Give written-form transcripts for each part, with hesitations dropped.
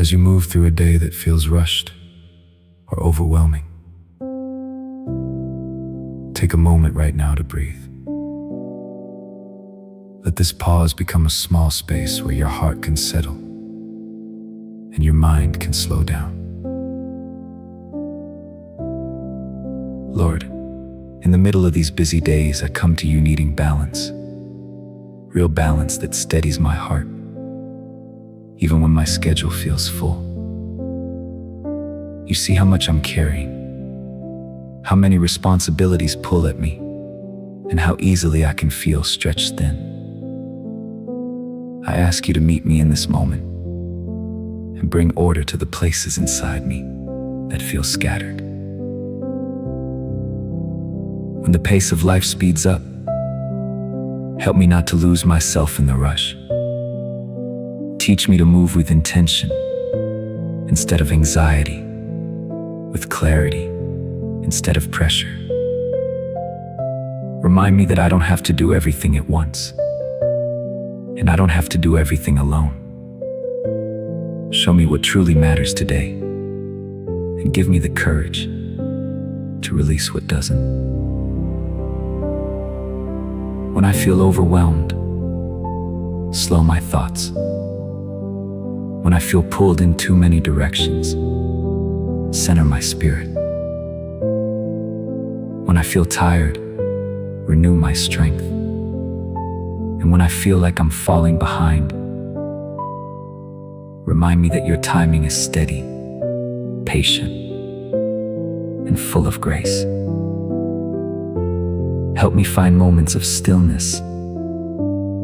As you move through a day that feels rushed or overwhelming, take a moment right now to breathe. Let this pause become a small space where your heart can settle and your mind can slow down. Lord, in the middle of these busy days, I come to you needing balance, real balance that steadies my heart, even when my schedule feels full. You see how much I'm carrying, how many responsibilities pull at me, and how easily I can feel stretched thin. I ask you to meet me in this moment and bring order to the places inside me that feel scattered. When the pace of life speeds up, help me not to lose myself in the rush. Teach me to move with intention instead of anxiety, with clarity instead of pressure. Remind me that I don't have to do everything at once, and I don't have to do everything alone. Show me what truly matters today, and give me the courage to release what doesn't. When I feel overwhelmed, slow my thoughts. When I feel pulled in too many directions, center my spirit. When I feel tired, renew my strength. And when I feel like I'm falling behind, remind me that your timing is steady, patient, and full of grace. Help me find moments of stillness,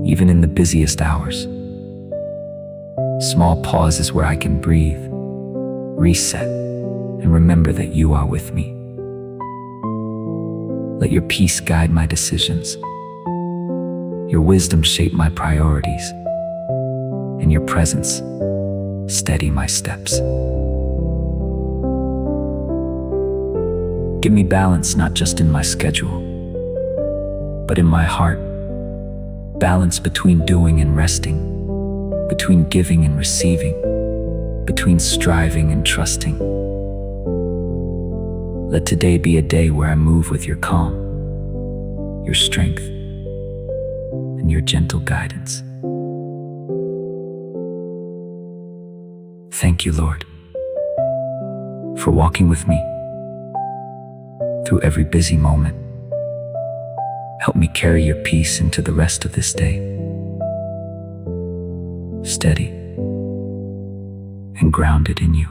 even in the busiest hours. Small pauses where I can breathe, reset, and remember that you are with me. Let your peace guide my decisions, your wisdom shape my priorities, and your presence steady my steps. Give me balance not just in my schedule, but in my heart. Balance between doing and resting, between giving and receiving, between striving and trusting. Let today be a day where I move with your calm, your strength, and your gentle guidance. Thank you, Lord, for walking with me through every busy moment. Help me carry your peace into the rest of this day, steady and grounded in you.